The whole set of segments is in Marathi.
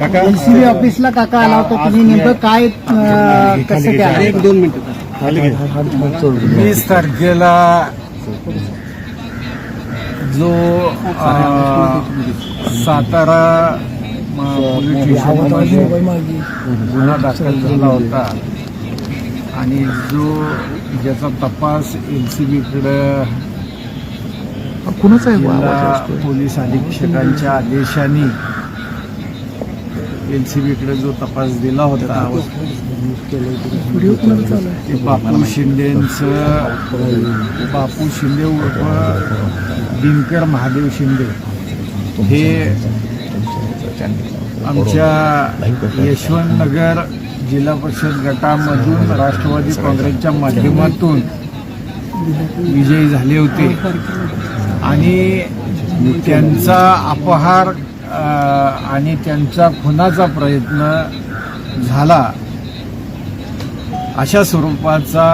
एलसीबी ऑफिसला काका आला होता, तुम्ही नेमकं काय कसं काय? 1-2 मिनिटं 20 तारखेला जो सातारा पोलीस स्टेशनमध्ये गुन्हा दाखल झाला होता आणि ज्याचा तपास एलसीबीकडे जिल्हा पोलीस अधीक्षकांच्या आदेशाने एलसीबीकडे जो तपास दिला होता ते बापू शिंदे उर्फ दिनकर महादेव शिंदे हे आमच्या यशवंतनगर जिल्हा परिषद गटामधून राष्ट्रवादी काँग्रेसच्या माध्यमातून विजयी झाले होते आणि त्यांचा अपहार आणि त्यांचा खुनाचा प्रयत्न झाला अशा स्वरूपाचा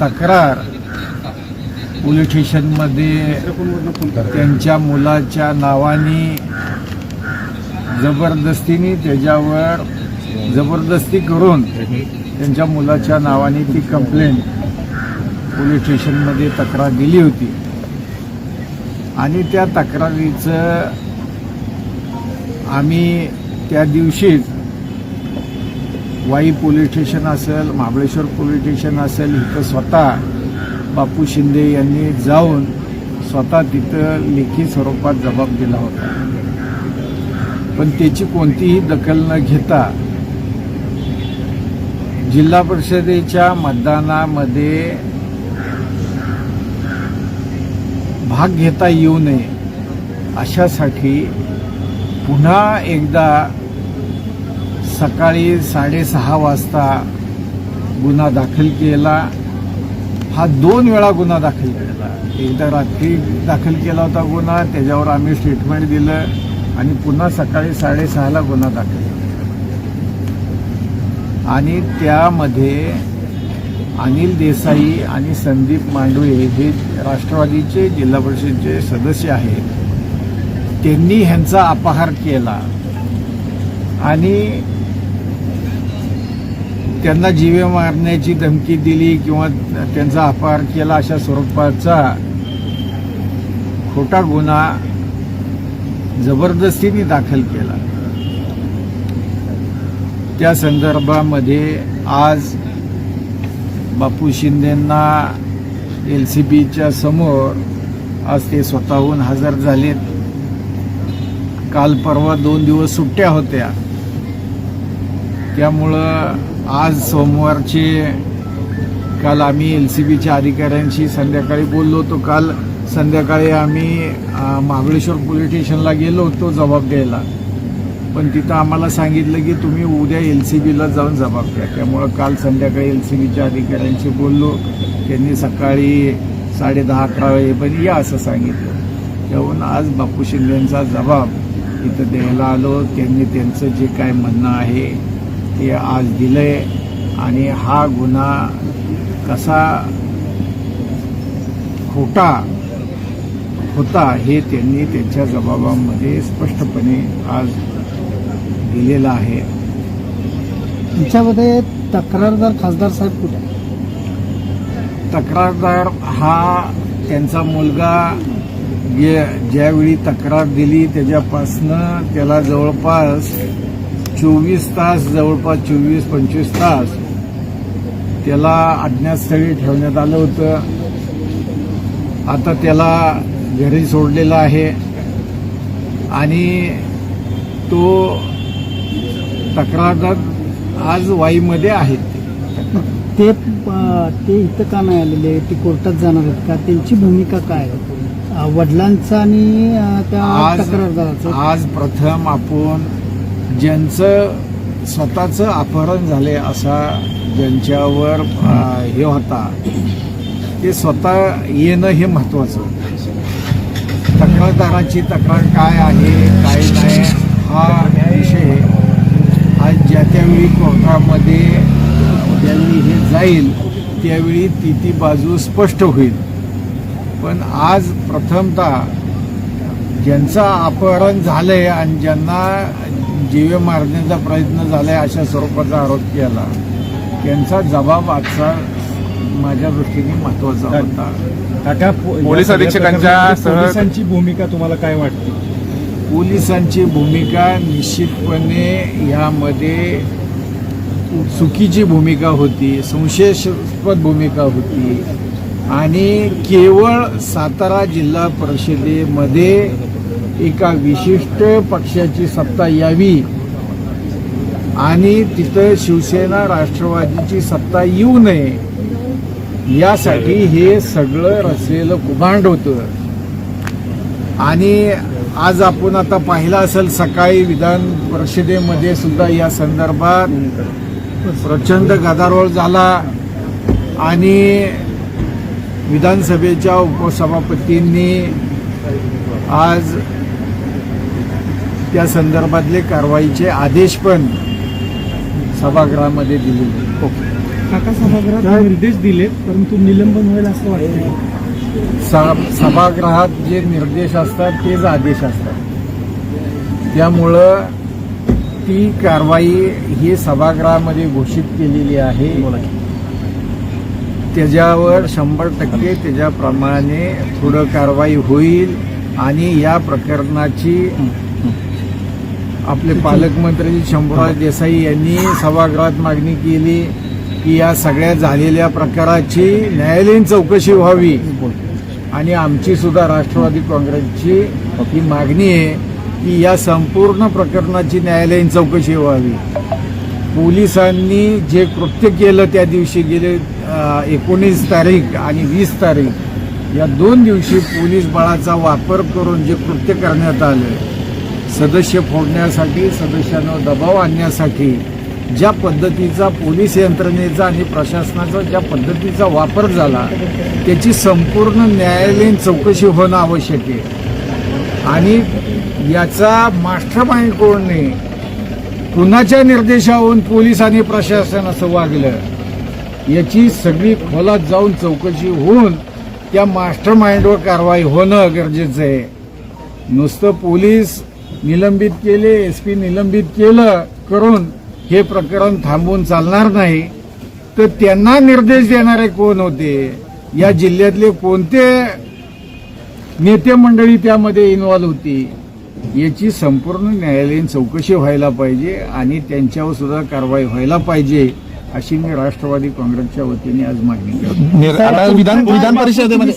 तक्रार पोलीस स्टेशनमध्ये त्यांच्या मुलाच्या नावाने त्याच्यावर जबरदस्ती करून त्यांच्या मुलाच्या नावाने ती कंप्लेंट पोलीस स्टेशनमध्ये तक्रार दिली होती आणि त्या तक्रारीचं आम्ही त्या दिवशीच वाई पोलीस स्टेशन असेल, महाबळेश्वर पोलीस स्टेशन असेल, इथं स्वतः बापू शिंदे यांनी जाऊन स्वतः तिथं लेखी स्वरूपात जबाब दिला होता. पण त्याची कोणतीही दखल न घेता जिल्हा परिषदेच्या मतदानामध्ये भाग घेता येऊ नये अशासाठी पुन्हा एकदा सकाळी 6:30 वाजता गुन्हा दाखल केला. हा 2 वेळा गुन्हा दाखल केला. एकदा रात्री दाखल केला होता गुन्हा, त्याच्यावर आम्ही स्टेटमेंट दिलं आणि पुन्हा सकाळी 6:30ला गुन्हा दाखल केला आणि त्यामध्ये अनिल देसाई आणि संदीप मांडवे हे राष्ट्रवादीचे जिल्हा परिषदेचे सदस्य आहेत. त्यांनी ह्यांचा अपहार केला आणि त्यांना जीवे मारण्याची धमकी दिली किंवा त्यांचा अपहार केला अशा स्वरूपाचा खोटा गुन्हा जबरदस्तीने दाखल केला. त्या संदर्भामध्ये आज बापू शिंदेंना एलसीबीच्या समोर आज ते स्वतःहून हजर झालेत. काल परवा 2 दिवस सुट्ट्या होत्या, त्यामुळं आज सोमवारचे काल आम्ही एलसीबीच्या अधिकाऱ्यांशी संध्याकाळी बोललो होतो. काल संध्याकाळी आम्ही महाबळेश्वर पोलीस स्टेशनला गेलो होतो जबाब द्यायला, पण तिथं आम्हाला सांगितलं की तुम्ही उद्या एलसीबीला जाऊन जबाब द्या. त्यामुळं काल संध्याकाळी एलसीबीच्या अधिकाऱ्यांशी बोललो. त्यांनी सकाळी 10:30-11 वाजेपर्यंत या असं सांगितलं. त्याहून आज बापू शिंदेंचा जबाब इथं द्यायला आलो. त्यांनी त्यांचं जे काय म्हणणं आहे ते आज दिलंय आणि हा गुन्हा कसा खोटा होता हे त्यांनी त्यांच्या जबाबामध्ये स्पष्टपणे आज दिलेलं आहे. तुमच्यामध्ये तक्रारदार खासदार साहेब कुठे? तक्रारदार हा त्यांचा मुलगा ज्यावेळी तक्रार दिली त्याच्यापासनं त्याला जवळपास 24 तास, जवळपास 24-25 तास त्याला अज्ञातस्थळी ठेवण्यात आलं होतं. आता त्याला घरी सोडलेलं आहे आणि तो तक्रारदार आज वाईमध्ये आहेत. ते इथं का नाही आलेले? ते कोर्टात जाणार आहेत का? त्यांची भूमिका काय आहे वडिलांचा आणि त्या तक्रारदाराचं? आज प्रथम आपण ज्यांचं स्वतःचं अपहरण झाले असा ज्यांच्यावर हे होता ते स्वतः येणं हे महत्वाचं. तक्रारदाराची तक्रार काय आहे काय नाही हा विषय आज ज्या त्यावेळी कोर्टामध्ये ज्यावेळी हे जाईल त्यावेळी ती बाजू स्पष्ट होईल. पण आज प्रथमतः ज्यांचं अपहरण झालंय आणि ज्यांना जीवे मारण्याचा प्रयत्न झालाय अशा स्वरूपाचा आरोप केला, त्यांचा जबाब आजचा माझ्या दृष्टीने महत्वाचा होता. काका, पोलीस अधीक्षकांच्या पोलिसांची भूमिका तुम्हाला काय वाटते? पोलिसांची भूमिका निश्चितपणे यामध्ये चुकीची भूमिका होती, संशयास्पद भूमिका होती आणि केवळ सातारा जिल्हा परिषदेमध्ये एका विशिष्ट पक्षाची सत्ता यावी आणि तिथं शिवसेना राष्ट्रवादीची सत्ता येऊ नये यासाठी हे सगळं रचलेलं कुभांड होतं. आणि आज आपण आता पाहिलं असेल, सकाळी विधान परिषदेमध्ये सुद्धा या संदर्भात प्रचंड गदारोळ झाला आणि विधानसभेच्या उपसभापतींनी आज त्या संदर्भातले कारवाईचे आदेश पण सभागृहामध्ये दिलेले. काका, सभागृहात निर्देश दिलेत, परंतु निलंबन होईल असं वाटतं. सभागृहात जे निर्देश असतात तेच आदेश असतात. त्यामुळं ती कारवाई ही सभागृहामध्ये घोषित केलेली आहे. त्याच्यावर 100% त्याच्याप्रमाणे पुढं कारवाई होईल आणि या प्रकरणाची आपले पालकमंत्री शंभूराज देसाई यांनी सभागृहात मागणी केली की या सगळ्या झालेल्या प्रकाराची न्यायालयीन चौकशी व्हावी आणि आमची सुद्धा राष्ट्रवादी काँग्रेसची ही मागणी आहे की या संपूर्ण प्रकरणाची न्यायालयीन चौकशी व्हावी. पोलिसांनी जे कृत्य केलं त्या दिवशी गेले 19 तारीख आणि 20 तारीख या 2 दिवशी पोलीस बळाचा वापर करून जे कृत्य करण्यात आलं, सदस्य फोडण्यासाठी, सदस्यांवर दबाव आणण्यासाठी ज्या पद्धतीचा पोलीस यंत्रणेचा आणि प्रशासनाचा ज्या पद्धतीचा वापर झाला त्याची संपूर्ण न्यायालयीन चौकशी होणं आवश्यक आहे. आणि याचा मास्टर माइंड कोणने, कुणाच्या निर्देशावरून पोलीस आणि प्रशासन असं वागलं याची सगळी खोलात जाऊन चौकशी होऊन त्या मास्टर माइंडवर कारवाई होणं गरजेचं आहे. नुसतं पोलीस निलंबित केले, एसपी निलंबित केलं करून हे प्रकरण थांबवून चालणार नाही. तर त्यांना निर्देश देणारे कोण होते, या जिल्ह्यातले कोणते नेते मंडळी त्यामध्ये इन्व्हॉल्व होती याची संपूर्ण न्यायालयीन चौकशी व्हायला पाहिजे आणि त्यांच्यावर सुद्धा कारवाई व्हायला पाहिजे अशी मी राष्ट्रवादी काँग्रेसच्या वतीने आज मागणी करतो. विधान परिषदेमध्ये